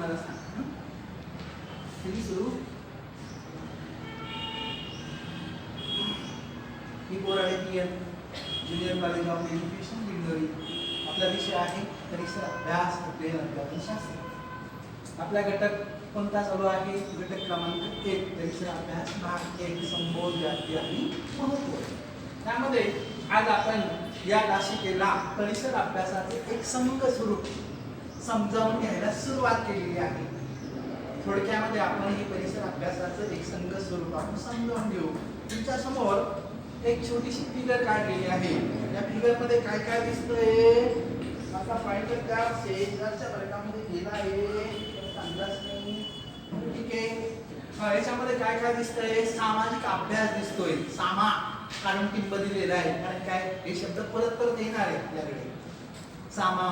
मला सांग. किती सुरू मी Borade PM junior college of education Dindori. आपला विषय आहे परिसर अभ्यास अध्ययन अध्यापन शास्त्र. आपला घटक कोणता चालू आहे? घटक क्रमांक 1 परिसर अभ्यास भाग 1 संबोध व्याप्ती आणि महत्व. त्यामध्ये आज आपण या तासिकेला परिसर अभ्यासाचे एक समग्र स्वरूप समजावून घ्यायला सुरुवात केलेली आहे. थोडक्यामध्ये आपण हे परिसर अभ्यासाचं एक संघ स्वरूप आपण समजावून घेऊ. तुमच्या समोर एक छोटीशी फिगर काढलेली आहे. या फिगर मध्ये काय काय दिसतंय? आता पाहिलं त्या शेजारच्या वर्गामध्ये गेला आहे अंदाज नाही. ठीक आहे. याच्यामध्ये काय काय दिसतंय? सामाजिक अभ्यास दिसतोय. सामा कारण टिंब दिलेला आहे. कारण काय हे शब्द परत परत येणार आहे आपल्याकडे. सामा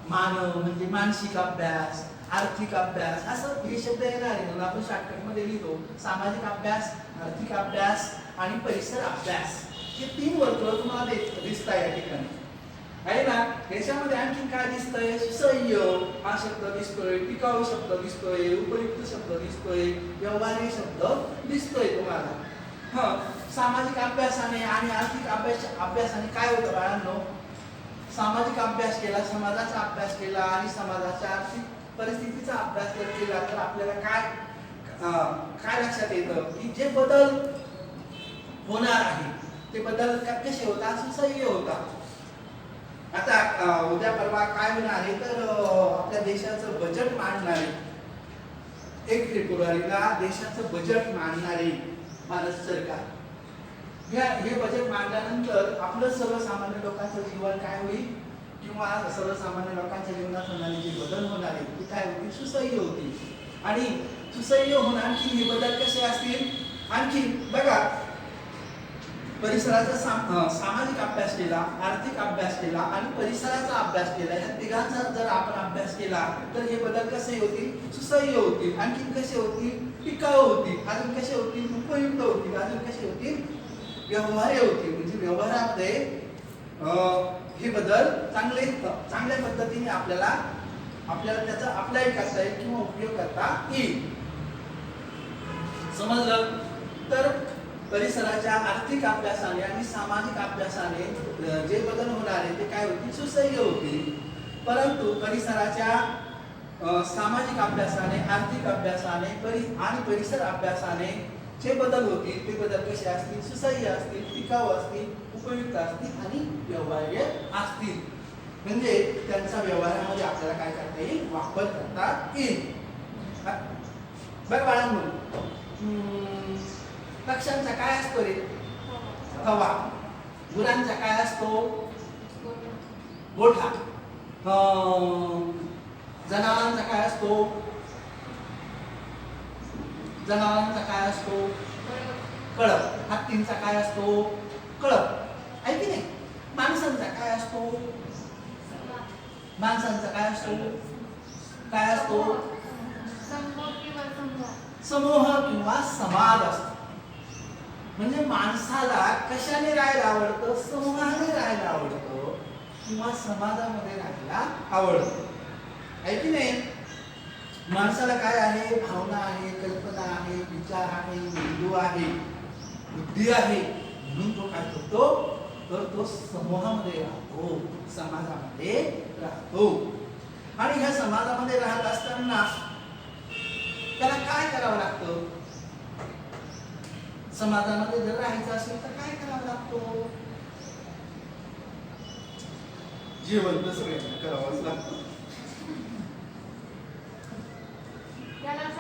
मानव म्हणजे मानसिक अभ्यास, आर्थिक अभ्यास असं हे शब्द येणार आहे. म्हणून आपण शॉर्टकट मध्ये लिहितो सामाजिक अभ्यास, आर्थिक अभ्यास आणि परिसर अभ्यास. हे 3 वर्तुळ तुम्हाला दिसतात या ठिकाणी आहे ना. याच्यामध्ये आणखी काय दिसतंय? सुसह्य हा शब्द दिसतोय, टिकाऊ शब्द दिसतोय, उपयुक्त शब्द दिसतोय, व्यवहारिक शब्द दिसतोय तुम्हाला. सामाजिक अभ्यासाने आणि आर्थिक अभ्यासाने काय होतं बाळांनो? सामाजिक अभ्यास केला, समाजाचा अभ्यास केला आणि समाजाच्या आर्थिक परिस्थितीचा अभ्यास जर केला तर आपल्याला काय लक्षात येतं की जे बदल होणार आहे ते बदल कसे होतात? सुसह्य होतात. आता उद्या परवा काय होणार आहे तर आपल्या देशाचं बजेट मांडणार आहे. 1 फेब्रुवारीला देशाचं बजेट मांडणार आहे भारत सरकार. हे बजेट मांडल्यानंतर आपलं सर्वसामान्य लोकांचं जीवन काय होईल किंवा सर्वसामान्य लोकांच्या जीवनात होणारे जे बदल होणार आहेत ते काय होतील? सुसह्य होतील. आणि सुसह्य होऊन आणखी हे बदल कसे असतील? आणखी बघा परिसराचा सामाजिक अभ्यास केला, आर्थिक अभ्यास केला आणि परिसराचा अभ्यास केला. या तिघांचा जर आपण अभ्यास केला तर हे बदल कसे होतील? सुसह्य होतील. आणखी कसे होतील? टिकाऊ होतील. अजून कसे होतील? उपयुक्त होतील. अजून कसे होतील? व्यवहार्य होतील. म्हणजे व्यवहारामध्ये हे बदल चांगल्या पद्धतीने आपल्याला त्याचा अप्लाय करता येईल किंवा उपयोग करता येईल. समजलं? तर परिसराच्या आर्थिक अभ्यासाने आणि सामाजिक अभ्यासाने जे बदल होणार आहे ते काय होतील? सुसह्य होतील. परंतु परिसराच्या सामाजिक अभ्यासाने, आर्थिक अभ्यासाने आणि परिसर अभ्यासाने जे बदल होतील ते बदल कसे असतील? सुसह्य असतील, टिकाऊ असतील, उपयुक्त असतील आणि व्यवहार्य असतील. म्हणजे त्यांचा व्यवहारामध्ये आपल्याला काय करता येईल? वापर करता येईल. बरं बाळांनो, पक्ष्यांचा काय असतो रे? हवा. गुरांचा काय असतो? गोठा. जनावरांचा काय असतो? जनावरांचा काय असतो? कळप. हत्तींचा काय असतो? कळप. आहे की नाही? माणसांचा काय असतो? माणसांचा काय असतो? काय असतो? समूह किंवा समाज असतो. म्हणजे माणसाला कशाने राहायला आवडतं? समूहाने राहायला आवडतं किंवा समाजामध्ये राहायला आवडतं. आहे की नाही? माणसाला काय आहे? भावना आहे, कल्पना आहे, विचार आहे, मेंदू आहे, बुद्धी आहे. म्हणून तो काय करतो? तर तो समूहामध्ये राहतो, समाजामध्ये राहतो. आणि ह्या समाजामध्ये राहत असताना त्याला काय करावं लागतं? समाजामध्ये जर राहायचं असेल तर काय करावं लागतो? जेवण तर सगळ्यांना करावंच लागतं.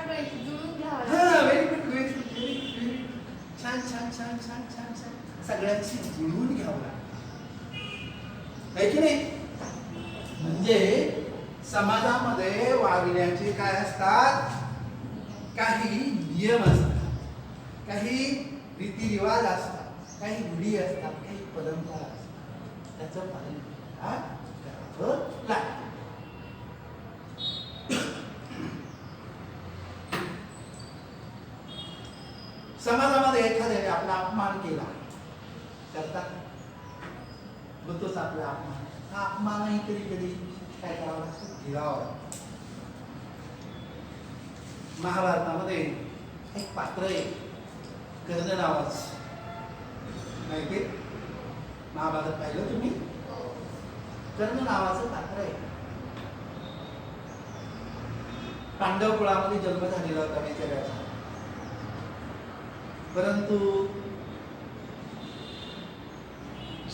Very good, very good, very good. छान छान छान छान छान छान. सगळ्यांशी जुळवून घ्यावं लागतं. आहे की नाही? म्हणजे समाजामध्ये वागण्याचे काय असतात? काही नियम असतात, काही रीतिरिवाज असतात, काही रूढी असतात, काही परंपरा असतात. त्याचं पालन करावं लागतं. समाजामध्ये एखाद्याने आपला अपमान केला करतात, होतोच आपला अपमान. हा अपमानही कधी कधी काय करावं लागतं? गिरावं लागतं. महाभारतामध्ये एक पात्र आहे कर्ण नावाचं, माहिती? महाभारत पाहिलं तुम्ही? कर्ण नावाचं पात्र आहे. पांडव कुळामध्ये जन्म झालेला होता बिचाऱ्याचा, परंतु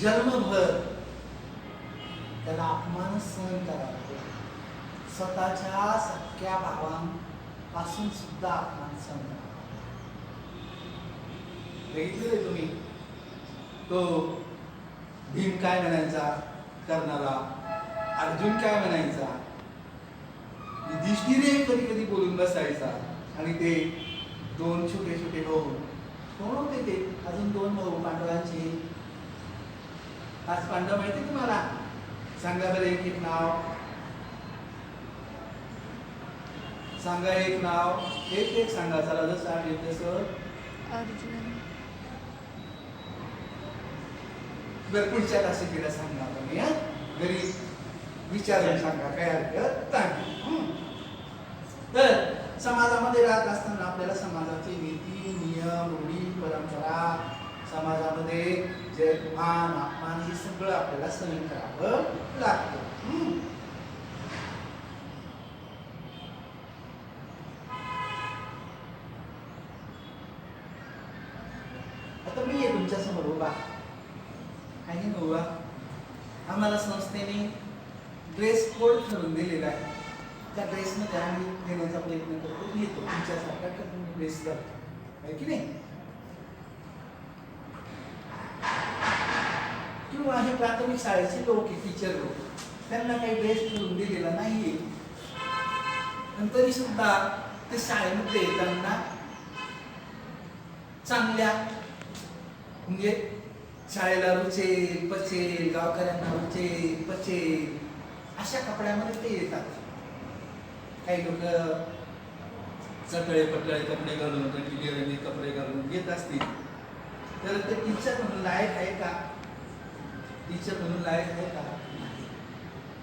जन्मभर त्याला अपमान सहन करावा लागला. स्वतःच्या सख्या भावांपासून सुद्धा अपमान सहन करावा. बघितले तुम्ही तो भीम काय म्हणायचा कर्णाला, अर्जुन काय म्हणायचा, युधिष्ठिर कधी कधी बोलून बसायचा. आणि ते दोन छोटे छोटे भाऊ कोण होते ते? अजून दोन भाऊ पांडवांचे. 5 पांडव माहिती तुम्हाला? सांगा बरं एक एक नाव सांगा. एक नाव एक एक सांगा. चला जसं आठवतं तसं. अर्जुन. बरं पुढच्या तासिकेला सांगा तुम्ही. घरी विचारून सांगा, काय हरकत नाही. तर समाजामध्ये राहत असताना आपल्याला समाजाचे नीती नियम रूढी परंपरा, समाजामध्ये जे मान अपमान हे सगळं आपल्याला सहन करावं लागतं. आता मी आहे तुमच्या समोर उभा आहे ना उभा. आम्हाला संस्थेने ड्रेस कोड ठरवून दिलेला आहे. त्या ड्रेसमध्ये आम्ही देण्याचा प्रयत्न करतो, घेतो तुमच्यासारखा ड्रेस करतो, आहे की नाही? किंवा हे प्राथमिक शाळेचे लोक, टीचर लोक, त्यांना काही ड्रेस ठरवून दिलेला नाहीये, तरी सुद्धा ते शाळेमध्ये येताना चांगल्या म्हणजे शाळेला रुचेल पचेल, गावकऱ्यांना रुचेल पचेल अशा कपड्यामध्ये ते येतात. काही लोक चटळे पटळे कपडे घालून, रंगीबेरंगी कपडे घालून येत असतील, तर ते टीचर म्हणून लायक आहे का? टीचर म्हणून लायक आहे का?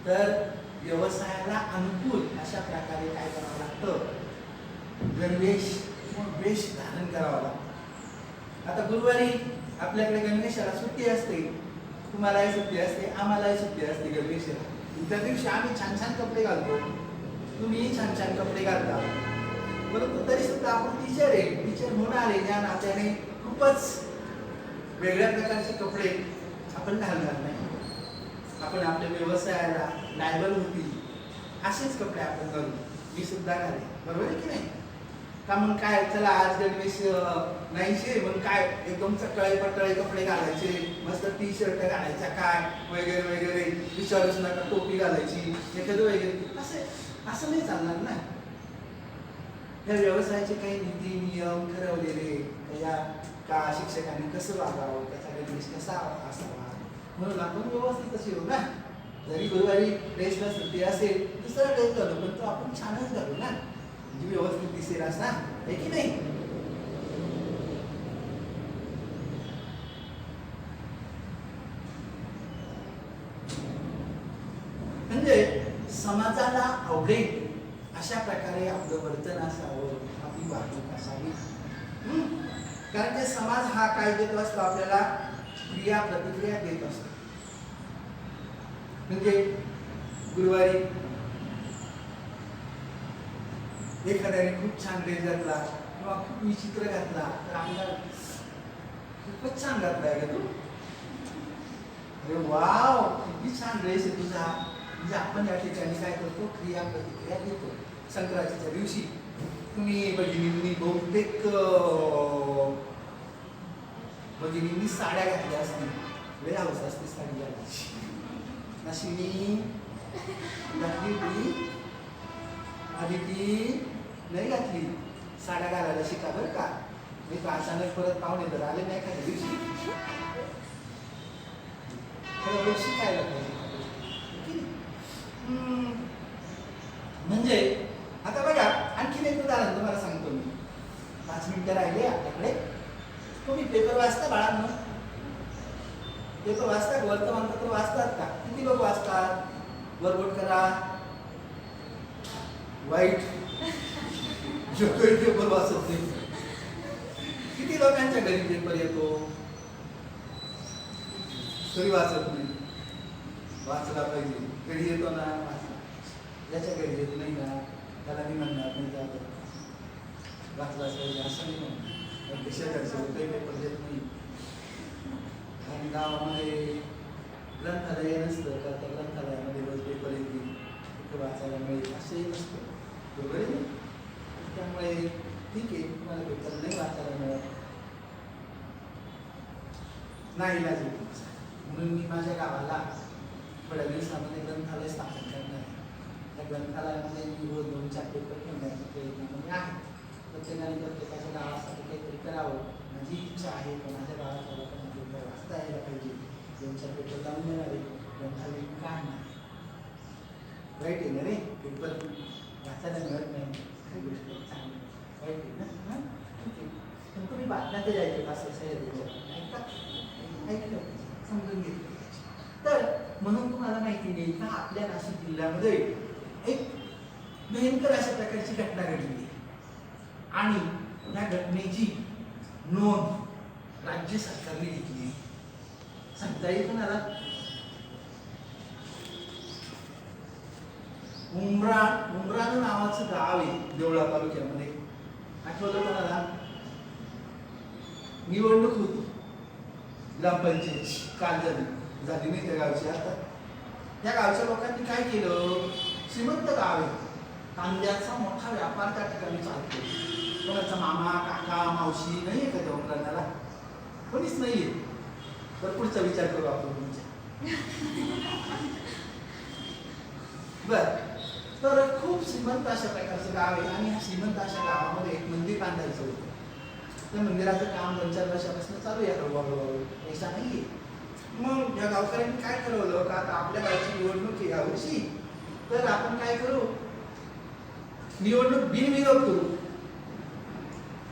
तर व्यवसायाला अनुकूल अशा प्रकारे काय करावं लागतं? गणवेश किंवा वेश धारण करावा लागतो. आता गुरुवारी आपल्याकडे गणवेशाला सुट्टी असते, तुम्हालाही सुट्टी असते, आम्हालाही सुट्टी असते गणवेशाला. त्या दिवशी आम्ही छान छान कपडे घालतो, तुम्ही छान छान कपडे घालता, परंतु तरी सुद्धा आपण टीचर आहे, टीचर होणार आहे या नात्याने खूपच वेगळ्या प्रकारचे कपडे आपण घालणार नाही. आपण आपल्या व्यवसायाला लायबल होतील असेच कपडे आपण घालू. मी सुद्धा घाले, बरोबर आहे की नाही? का मग काय, चला आज गणवेश नाहीचे, मग काय एकदम चटळे पटळे कपडे घालायचे, मस्त टी शर्ट घालायचा काय वगैरे वगैरे, विचारूच नका, टोपी घालायची एखादं वगैरे, असं नाही चालणार ना. या व्यवसायाचे काही नीती नियम ठरवलेले, या का शिक्षकांनी कसं वागावं, त्याचा गणवेश कसा असावा, म्हणून आपण व्यवस्थितच येऊ ना. जरी गुरुवारी ड्रेसला सुट्टी असेल, दुसरा ड्रेस घालू, पण तो आपण छानच घालू ना, म्हणजे व्यवस्थित दिसेल असा, आहे की नाही? म्हणजे समाजाला आवडेल अशा प्रकारे आपलं वर्तन असावं, आपली वागणूक असावी. कारण की समाज हा काय देत असतो आपल्याला? क्रिया प्रतिक्रिया देत असतो. म्हणजे गुरुवारी एखाद्याने खूप छान ड्रेस घातला किंवा खूप विचित्र घातला, तर आपल्याला खूपच छान घातलाय का तू, अरे वाव किती छान ड्रेस आहे तुझा. म्हणजे आपण या ठिकाणी काय करतो? क्रिया प्रतिक्रिया देतो. संक्रांतीच्या दिवशी तुम्ही भगिनींनी बहुतेक भगिनींनी साड्या घातल्या असतील, लय हौस असते साडी घालायची. नशिनी घातली होती, आधी ती नाही घातली. साड्या घालायला शिका बरं का. मी तो अचानक परत पाहुणे तर आले नाही एखाद्या दिवशी, हळूहळू शिकायला पाहिजे. म्हणजे आता बघा, आणखीन एक उदाहरण तुम्हाला सांगतो मी. 5 मिनिटं राहिले आपल्याकडे. तुम्ही पेपर वाचता बाळांनो? पेपर वाचता? वर्तमानपत्र वाचतात का? किती लोक वाचतात? वरबोट करा. वाईट पेपर वाचत नाही. किती लोकांच्या घरी पेपर येतो तरी वाचत नाही. वाचला पाहिजे. घरी येतो ना वाचला, ज्याच्या घरी येत नाही ना त्याला मी म्हणणार नाही जातं वाचलाच पाहिजे असं नाही म्हणणार. देशाकडचे काही पेपर देत नाही. आणि गावामध्ये ग्रंथालय नसतं का त्या ग्रंथालयामध्ये रोज पेपर येतील तिथं वाचायला मिळेल असंही नसतं. बरोबर आहे. त्यामुळे ठीक आहे तुम्हाला पेपर नाही वाचायला मिळत नाही लागेल म्हणून मी माझ्या गावाला थोड्या दिवसामध्ये ग्रंथालय स्थापन करणार आहे. त्या ग्रंथालयामध्ये मी रोज 2-4 पेपर घेण्याचा प्रयत्न आहे. प्रत्येकाने प्रत्येकाच्या गावासाठी काहीतरी करावं माझी इच्छा आहे. पण माझ्या गावाच्या लोकांना पेपर वाचता यायला पाहिजे. 2-4 पेपर लावून देणारे ग्रंथालय काय नाही वाईट आहे ना रे. पेपर वाचायला मिळत नाही काही गोष्ट चांगली वाईट आहे ना. ठीक आहे पण तुम्ही बातम्या तर जायचे असं ऐका ऐकलं समजून घेतलं. तर म्हणून तुम्हाला माहिती नाही का आपल्या नाशिक जिल्ह्यामध्ये एक भयंकर अशा प्रकारची घटना घडली आणि या घटनेची नोंद राज्य सरकारने घेतली. सांगता येईल तुम्हाला. उमराण नावाचं गाव आहे देवळा तालुक्यामध्ये. आठवलं तुम्हाला निवडणूक होती ग्रामपंचायतची काल झाली नाही त्या गावची. आता त्या गावच्या लोकांनी काय केलं, श्रीमंत गाव आहे, कांद्याचा मोठा व्यापार त्या ठिकाणी चालतो. कोणाचा मामा काका मावशी नाही आहे का त्या उमराणाला? कोणीच नाहीये. तर पुढचा विचार करू आपण तुमच्या. बर तर खूप श्रीमंत अशा प्रकारचं गाव आहे आणि ह्या श्रीमंत अशा गावामध्ये एक मंदिर बांधायचं होतं. त्या मंदिराचं काम 2-4 वर्षापासून चालू आहे. हळूहळू पैसा नाहीये. मग या गावकऱ्यांनी काय ठरवलं का आता आपल्या गावची निवडणूक आहे यावर्षी, तर आपण काय करू, निवडणूक बिनविरोध करू.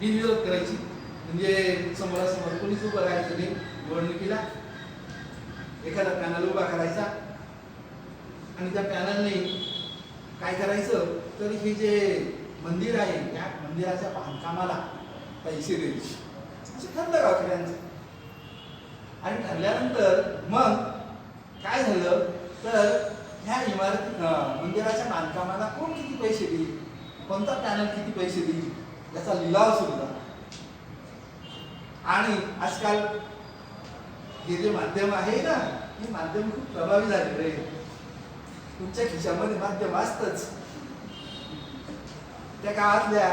बिनविरोध करायची म्हणजे समोरासमोर कोणीच उभं राहायचं नाही निवडणुकीला. एखादा पॅनल उभा करायचा आणि त्या पॅनलने काय करायचं तर हे जे मंदिर आहे या मंदिराच्या बांधकामाला पैसे द्यायचे असं ठरलं गावकऱ्यांचं. आणि ठरल्यानंतर मग काय झालं तर ह्या इमारती मंदिराच्या बांधकामाला कोण किती पैसे देईल, कोणता पॅनल किती पैसे देईल याचा लिलाव सुरू झाला. आणि आजकाल हे जे माध्यम आहे ना हे माध्यम खूप प्रभावी झालेलं आहे. तुमच्या खिशामध्ये माध्यम असतंच. त्या गावातल्या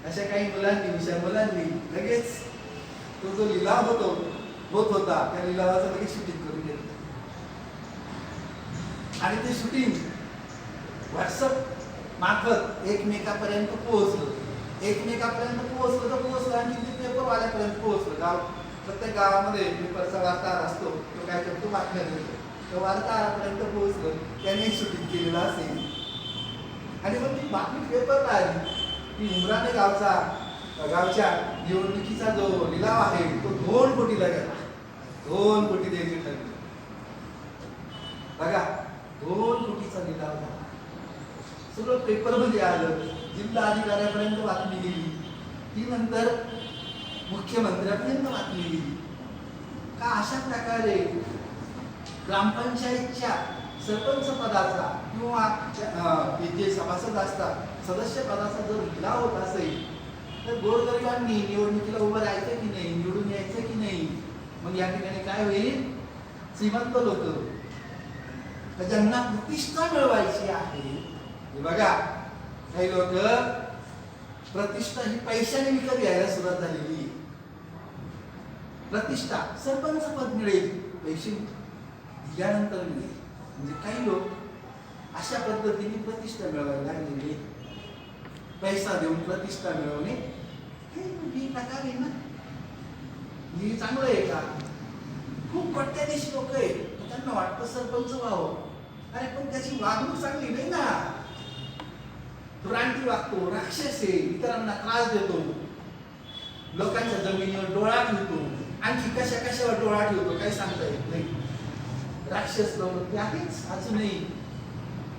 अशा काही मुलांनी हुशार मुलांनी लगेच तो जो लिलाव होत होता त्या लिलावाचं लगेच शूटिंग करून घेतलं. आणि ते शूटिंग व्हॉट्सअप मार्फत एकमेकापर्यंत पोहोचलं तर पोहोचलं आणि ते पेपरवाल्यापर्यंत पोहोचलं. प्रत्येक गावामध्ये पेपरचा वार्ताहर असतो, तो काय करतो बातम्या देतो. तो वार्ताहरापर्यंत पोहोचलं, त्याने शूटिंग केलेलं असेल आणि मग ती बातमी पेपरला आली की उमराणे गावच्या निवडणुकीचा जो लिलाव आहे तो 2 कोटीला गेला. 2 कोटी द्यायचे ठरले. बघा 2 कोटीचा लिलाव झाला. सगळं पेपरमध्ये आलं. जिल्हा अधिकाऱ्यापर्यंत बातमी गेली. ती नंतर मुख्यमंत्र्यापर्यंत बातमी गेली. का अशा प्रकारे ग्रामपंचायतच्या सरपंच पदाचा किंवा जे सभासद असतात सदस्य पदाचा जर लिलाव होत असेल तर गोरगरिबांनी निवडणुकीला उभं राहायचं की नाही, निवडून यायचं की नाही. मग या ठिकाणी काय होईल, श्रीमंत लोक ज्यांना प्रतिष्ठा मिळवायची आहे, बघा काही लोक प्रतिष्ठा ही पैशाने विकत घ्यायला सुरुवात झालेली. प्रतिष्ठा सरपंच पद मिळेल पैसे दिल्यानंतर मिळेल. म्हणजे काही लोक अशा पद्धतीने प्रतिष्ठा मिळवायला लागलेली. पैसा देऊन प्रतिष्ठा मिळवणे ही प्रकार आहे ना, ही चांगलं आहे का? खूप कोट्याधीश लोक आहेत, त्यांना वाटतं सरपंच व्हावं. अरे पण त्याची वागणूक चांगली नाही ना. तो रानटी वागतो, राक्षस आहे, इतरांना त्रास देतो, लोकांच्या जमिनीवर डोळा ठेवतो, आणखी कशा कशावर डोळा ठेवतो काही सांगता येत नाही. राक्षस लोक ते आहेच अजूनही.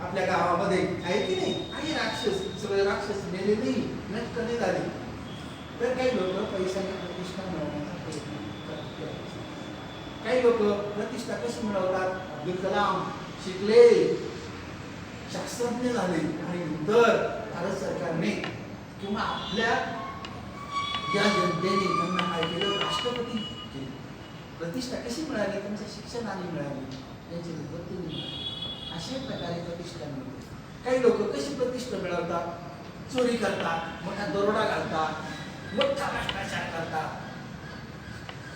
आपल्या गावामध्ये आहे की नाही, आणि राक्षस, सगळे राक्षस मेले नाही, नष्ट नाही झाले, तर काही लोक पैशाने प्रतिष्ठा मिळवण्याचा प्रयत्न करतात. काही लोक प्रतिष्ठा कशी मिळवतात, अब्दुल कलाम शिकले, शास्त्रज्ञ झाले, आणि नंतर भारत सरकारने किंवा आपल्या या जनतेने त्यांना काय केलं, राष्ट्रपती केले. प्रतिष्ठा कशी मिळाली, त्यांच्या शिक्षणाने मिळाली, त्यांची विद्वत्तेने मिळाली. अशा प्रकारे प्रतिष्ठा मिळते. काही लोक कशी प्रतिष्ठा मिळवतात, चोरी करतात, मोठा दरोडा घालतात, मोठा भ्रष्टाचार करतात,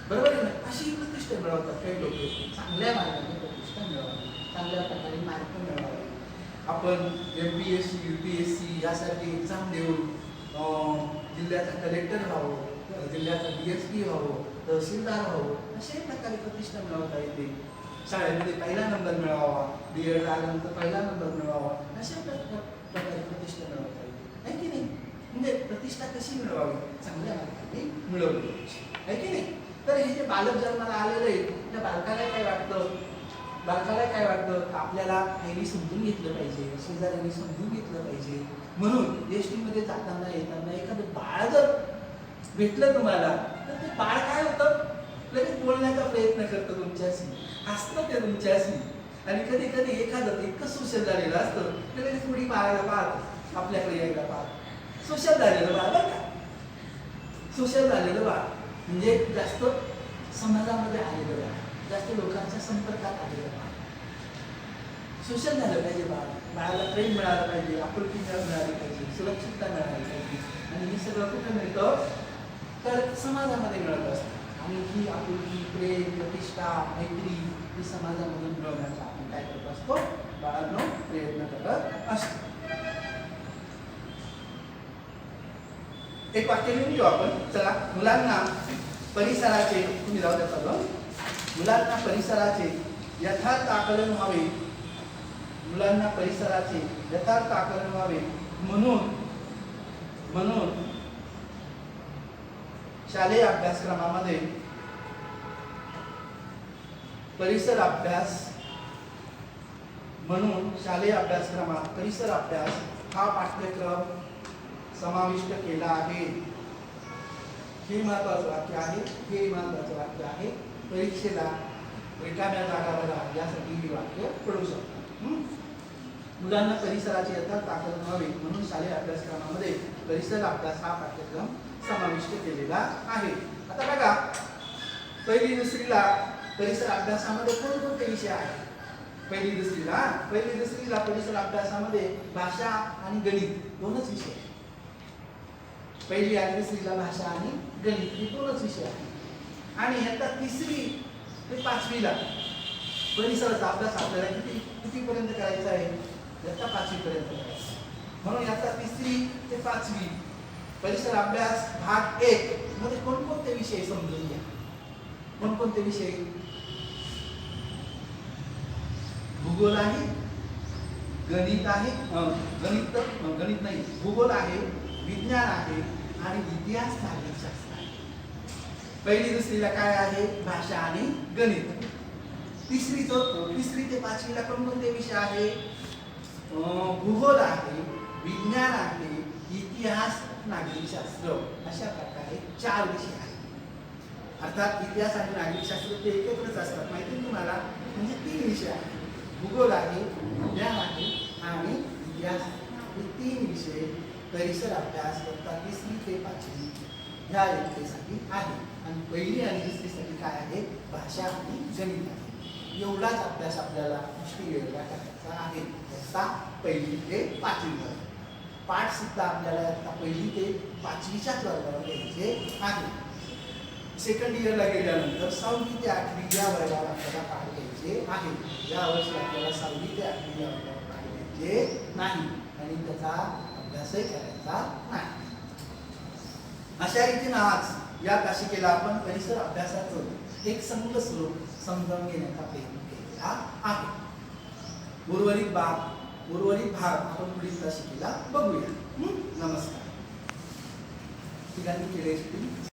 बरोबर आहे ना, अशी प्रतिष्ठा मिळवतात. काही लोक चांगल्या मार्गाने प्रतिष्ठा मिळवावी, चांगल्या प्रकारे मार्क मिळवावे. आपण MPSC UPSC यासारखे एक्झाम देऊन जिल्ह्याचा कलेक्टर व्हावं, जिल्ह्याचा DSP व्हावं, तहसीलदार व्हावं, अशाही प्रकारे प्रतिष्ठा मिळवता येते. शाळेमध्ये पहिला नंबर मिळवावा, B.Ed आल्यानंतर पहिला नंबर मिळवावा, अशा प्रकारे प्रतिष्ठा मिळवता येते, आहे की नाही. म्हणजे प्रतिष्ठा कशी मिळवावी, चांगल्या मार्गाने मिळवली आहे की नाही. तर हे जे बालक जन्माला आलेलं आहे, त्या बालकाला काय वाटतं, आपल्याला आईने समजून घेतलं पाहिजे, शेजाऱ्यांनी समजून घेतलं पाहिजे. म्हणून एसटी मध्ये जाताना येताना एखादं बाळ जर भेटलं तुम्हाला, तर ते बाळ काय होतं, लगेच बोलण्याचा प्रयत्न करतं तुमच्याशी, हसतं ते तुमच्याशी, आणि कधी कधी एखादं इतकं सोशल झालेलं असतं की लगेच थोडी बाळाला पाहत आपल्याकडे यायला पाहत. सोशल झालेलं बाळ बरं का, सोशल झालेलं बाळ म्हणजे जास्त समाजामध्ये आलेलं बाळ, जास्त लोकांच्या संपर्कात आलेलं बाळ. सोशल झालं पाहिजे बाळ, बाळाला प्रेम मिळालं पाहिजे, आपुलकी मिळाली पाहिजे, सुरक्षितता मिळाली पाहिजे. आणि हे सगळं कुठं मिळतं, तर समाजामध्ये मिळत असतं. आणि ही आपुलकी, प्रेम, प्रतिष्ठा, मैत्री ही समाजामधून मिळवण्याचा आपण काय करत असतो, बाळांनो प्रयत्न करत असतो. एक वाक्य लिहून घेऊ आपण. चला, मुलांना परिसराचे, तुम्ही जाऊ द्या चालू, मुलांना परिसराचे यथार्थ आकलन व्हावे, मुलांना परिसराचे यथार्थ आकलन व्हावे म्हणून शालेय अभ्यासक्रमामध्ये परिसर अभ्यास परिसर अभ्यास हा पाठ्यक्रम समाविष्ट केला आहे. हे महत्वाचं वाक्य आहे. परीक्षेला रिकाम्या जागा बघा यासाठी हे वाक्य पडू शकतं. मुलांना परिसराचे यथार्थ आकलन व्हावे म्हणून शालेय अभ्यासक्रमामध्ये परिसर अभ्यास हा पाठ्यक्रम समाविष्ट केलेला आहे. आता बघा, पहिली दुसरीला परिसर अभ्यासामध्ये कोणकोणते विषय आहेत. पहिली दुसरीला परिसर अभ्यासामध्ये भाषा आणि गणित दोनच विषय आहेत. पहिली आणि दुसरीला भाषा आणि गणित हे दोनच विषय आहेत. आणि आता तिसरी ते पाचवीला परिसराचा अभ्यास आपल्याला कितीपर्यंत करायचा आहे, इयत्ता 5वी पर्यंत करायचा. म्हणून इयत्ता 3री ते 5वी परिसर अभ्यास भाग 1 मध्ये कोणकोणते विषय समजून घ्या. कोणकोणते विषय, भूगोल आहे, गणित आहे, गणित नाही, भूगोल आहे, विज्ञान आहे आणि इतिहास नागरिकशास्त्र आहे. पहिली दुसरीला काय आहे, भाषा आणि गणित. तिसरी ते 5वीला कोणकोणते विषय आहे, भूगोल आहे, विज्ञान आहे, इतिहास नागरिकशास्त्र, अशा प्रकारे 4 विषय आहेत. अर्थात इतिहास आणि नागरिकशास्त्र ते एकत्रच असतात, माहिती आहे तुम्हाला. म्हणजे 3 विषय आहेत, भूगोल आहे, विज्ञान आहे आणि इतिहास. हे 3 विषय परिसर अभ्यास इयत्ता 3री ते 5वी ह्या इयत्तेसाठी आहे. आणि पहिली आणि दुसरीसाठी काय आहे, भाषा आणि गणित आहे. एवढाच अभ्यास आपल्याला वेगळा करायचा आहे. इयत्ता 1ली ते 5वी पाठ सुद्धा आपल्याला इयत्ता 1ली ते 5वीच्याच वर्गावर घ्यायचे आहे. सेकंड इयरला गेल्यानंतर 6वी ते 8वी या वर्गावर आपल्याला पाठ घ्यायचे आहे. या वर्षी आपल्याला 6वी ते 8वी या वर्गावर पाठ घ्यायचे नाही आणि त्याचा अभ्यासही करायचा नाही. अशा रीतीने आज या तासिकेला आपण परिसर अभ्यासाचं एक संग्रह स्वरूप समजावून घेण्याचा प्रयत्न केलेला आहे. उर्वरित भाग आपण पुढील तासिकेला बघूया. नमस्कार. ठिकाणी केले